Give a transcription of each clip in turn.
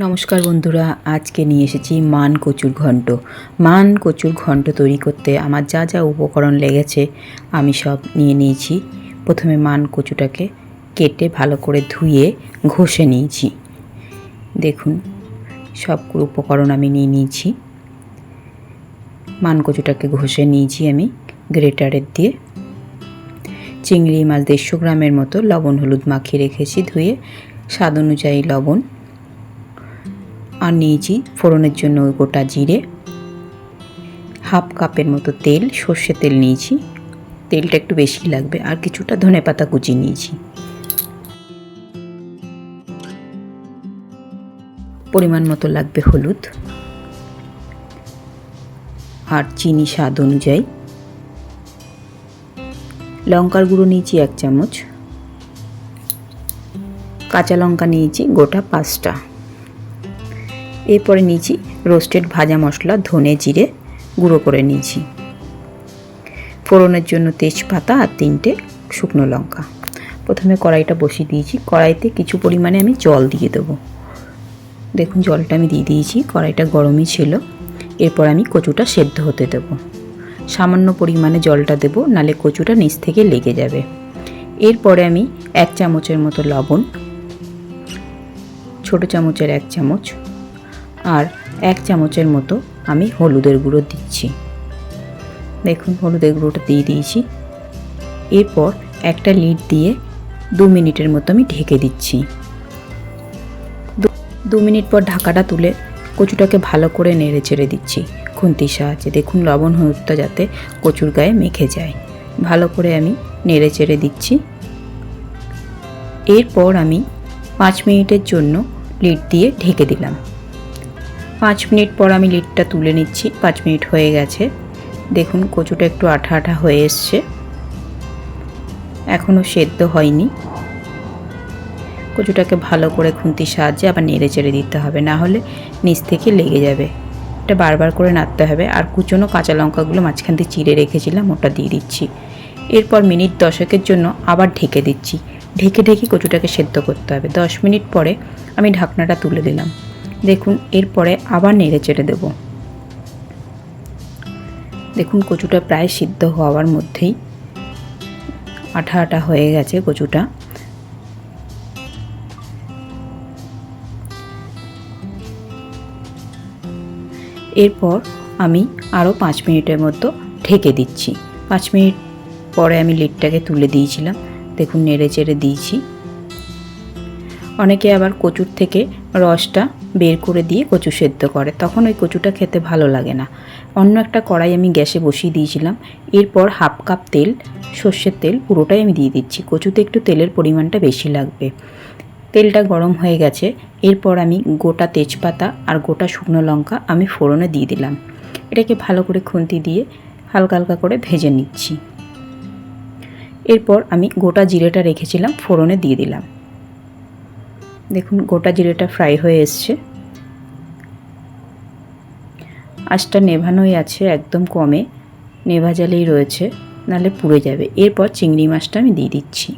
নমস্কার বন্ধুরা, আজকে নিয়ে এসেছি মান কচুর ঘন্ট। মান কচুর ঘন্ট তৈরি করতে আমার যা যা উপকরণ লেগেছে আমি সব নিয়ে নিয়েছি। প্রথমে মান কচুটাকে কেটে ভালো করে ধুয়ে ঘষে নিয়েছি। দেখুন সব উপকরণ আমি নিয়ে নিয়েছি। মান কচুটাকে ঘষে নিয়েছি আমি গ্রেটারের দিয়ে। চিংড়ি মাছ 150 গ্রামের মতো লবণ হলুদ মাখিয়ে রেখেছি ধুয়ে, স্বাদ অনুযায়ী লবণ। আর নিয়েছি ফোড়নের জন্য গোটা জিরে, হাফ কাপের মতো তেল, সর্ষে তেল নিয়েছি, তেলটা একটু বেশি লাগবে। আর কিছুটা ধনেপাতা কুচি নিয়েছি। পরিমাণ মতো লাগবে হলুদ আর চিনি স্বাদ অনুযায়ী। লঙ্কার গুঁড়ো নিয়েছি 1 চামচ, কাঁচা লঙ্কা নিয়েছি গোটা 5টা। এরপরে নিয়েছি রোস্টেড ভাজা মশলা, ধনে জিরে গুঁড়ো করে নিয়েছি। ফোড়নের জন্য তেজপাতা আর 3টে শুকনো লঙ্কা। প্রথমে কড়াইটা বসিয়ে দিয়েছি। কড়াইতে কিছু পরিমাণে আমি জল দিয়ে দেবো। দেখুন জলটা আমি দিয়ে দিয়েছি, কড়াইটা গরমই ছিল। এরপর আমি কচুটা সেদ্ধ হতে দেবো। সামান্য পরিমাণে জলটা দেবো, নালে কচুটা নিচ থেকে লেগে যাবে। এরপরে আমি 1 চামচের মতো লবণ, ছোট চামচের 1 চামচ আর 1 চামচের মতো আমি হলুদের গুঁড়ো দিচ্ছি। দেখুন হলুদের গুঁড়োটা দিয়ে দিয়েছি। এরপর একটা লিড দিয়ে 2 মিনিটের মতো আমি ঢেকে দিচ্ছি। 2 মিনিট পর ঢাকাটা তুলে কচুটাকে ভালো করে নেড়ে চেড়ে দিচ্ছি খুন্তির সাহায্যে। দেখুন লবণ হলুদটা যাতে কচুর গায়ে মেখে যায়, ভালো করে আমি নেড়ে চেড়ে দিচ্ছি। এরপর আমি 5 মিনিটের জন্য লিড দিয়ে ঢেকে দিলাম। 5 মিনিট পর আমি লিডটা তুলে নিচ্ছি। 5 মিনিট হয়ে গেছে। দেখুন কচুটা একটু আঠা আঠা হয়ে এসছে, এখনও সেদ্ধ হয়নি। কচুটাকে ভালো করে খুন্তির সাহায্যে আবার নেড়ে চেড়ে দিতে হবে, না হলে নিচ থেকে লেগে যাবে। এটা বারবার করে নাড়তে হবে। আর কুচনো কাঁচা লঙ্কাগুলো মাঝখান দিয়ে চিড়ে রেখেছিলাম, ওটা দিয়ে দিচ্ছি। এরপর মিনিট 10 জন্য আবার ঢেকে দিচ্ছি। ঢেকে কচুটাকে সেদ্ধ করতে হবে। 10 মিনিট পরে আমি ঢাকনাটা তুলে দিলাম। দেখুন এরপরে আবার নেড়ে চেড়ে দেব। দেখুন কচুটা প্রায় সিদ্ধ হওয়ার মধ্যেই আঠা আঠা হয়ে গেছে কচুটা। এরপর আমি আরও 5 মিনিটের মতো ঢেকে দিচ্ছি। 5 মিনিট পরে আমি লিডটাকে তুলে দিয়েছিলাম। দেখুন নেড়ে চেড়ে দিয়েছি। অনেকে আবার কচুর থেকে রসটা বের করে দিয়ে কচু সেদ্ধ করে, তখন ওই কচুটা খেতে ভালো লাগে না। অন্য একটা কড়াই আমি গ্যাসে বসিয়ে দিয়েছিলাম। এরপর হাফ কাপ তেল, সর্ষের তেল পুরোটাই আমি দিয়ে দিচ্ছি। কচুতে একটু তেলের পরিমাণটা বেশি লাগবে। তেলটা গরম হয়ে গেছে। এরপর আমি গোটা তেজপাতা আর গোটা শুকনো লঙ্কা আমি ফোড়নে দিয়ে দিলাম। এটাকে ভালো করে খুন্তি দিয়ে হালকা হালকা করে ভেজে নিচ্ছি। এরপর আমি গোটা জিরেটা রেখেছিলাম ফোড়নে দিয়ে দিলাম। দেখুন গোটা জিরেটা ফ্রাই হয়ে এসছে। আঁচটা নেভানোই আছে, একদম কমে নেভা জালেই রয়েছে, নাহলে পুড়ে যাবে। এরপর চিংড়ি মাছটা আমি দিয়ে দিচ্ছি।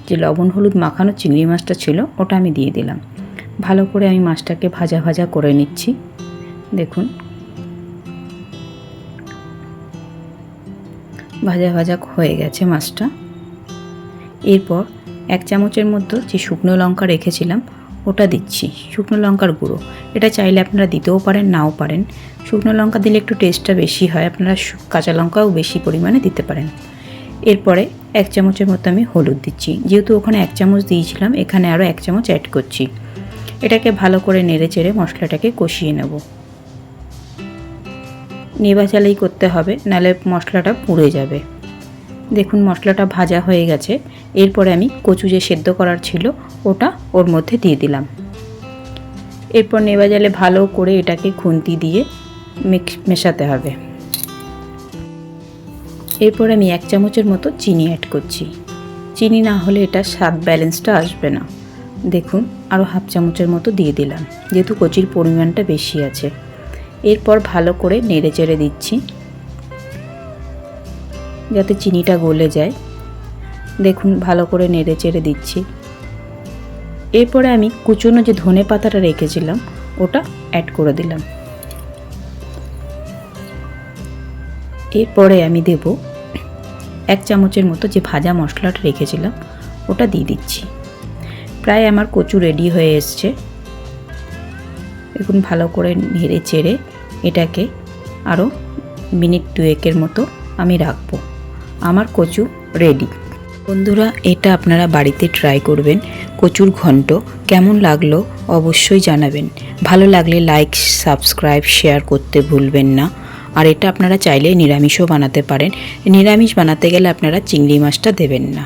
যে লবণ হলুদ মাখানো চিংড়ি মাছটা ছিল ওটা আমি দিয়ে দিলাম। ভালো করে আমি মাছটাকে ভাজা ভাজা করে নিচ্ছি। দেখুন ভাজা ভাজা হয়ে গেছে মাছটা। এরপর 1 চামচের মতো যে শুকনো লঙ্কা রেখেছিলাম ওটা দিচ্ছি, শুকনো লঙ্কার গুঁড়ো। এটা চাইলে আপনারা দিতেও পারেন, নাও পারেন। শুকনো লঙ্কা দিলে একটু টেস্টটা বেশি হয়, আপনারা কাঁচা লঙ্কাও বেশি পরিমাণে দিতে পারেন। এরপরে 1 চামচের মতো আমি হলুদ দিচ্ছি। যেহেতু ওখানে 1 চামচ দিয়েছিলাম, এখানে আরও 1 চামচ অ্যাড করছি। এটাকে ভালো করে নেড়ে চেড়ে মশলাটাকে কষিয়ে নেব। নেভা জালেই করতে হবে, নাহলে মশলাটা পুড়ে যাবে। দেখুন মশলাটা ভাজা হয়ে গেছে। এরপরে আমি কচু যে সেদ্ধ করার ছিল ওটা ওর মধ্যে দিয়ে দিলাম। এরপর নেভা জালে ভালো করে এটাকে খুন্তি দিয়ে মেশাতে হবে। এরপর আমি 1 চামচের মতো চিনি অ্যাড করছি। চিনি না হলে এটা স্বাদ ব্যালেন্সটা আসবে না। দেখুন আরও হাফ চামচের মতো দিয়ে দিলাম, যেহেতু কচির পরিমাণটা বেশি আছে। এরপর ভালো করে নেড়ে চেড়ে দিচ্ছি যাতে চিনিটা গলে যায়। দেখুন ভালো করে নেড়ে চেড়ে দিচ্ছি। এরপরে আমি কুচনো যে ধনে পাতাটা রেখেছিলাম ওটা অ্যাড করে দিলাম। এরপরে আমি দেব 1 চামচের মতো যে ভাজা মশলাটা রেখেছিলাম ওটা দিয়ে দিচ্ছি। প্রায় আমার কচু রেডি হয়ে এসছে। এখন ভালো করে নেড়ে চেড়ে এটাকে আরও মিনিট 2 মতো আমি রাখবো। আমার কচু রেডি। বন্ধুরা, এটা আপনারা বাড়িতে ট্রাই করবেন। কচুর ঘন্ট কেমন লাগলো অবশ্যই জানাবেন। ভালো লাগলে লাইক, সাবস্ক্রাইব, শেয়ার করতে ভুলবেন না। আর এটা আপনারা চাইলে নিরামিষও বানাতে পারেন। নিরামিষ বানাতে গেলে আপনারা চিংড়ি মাছটা দেবেন না।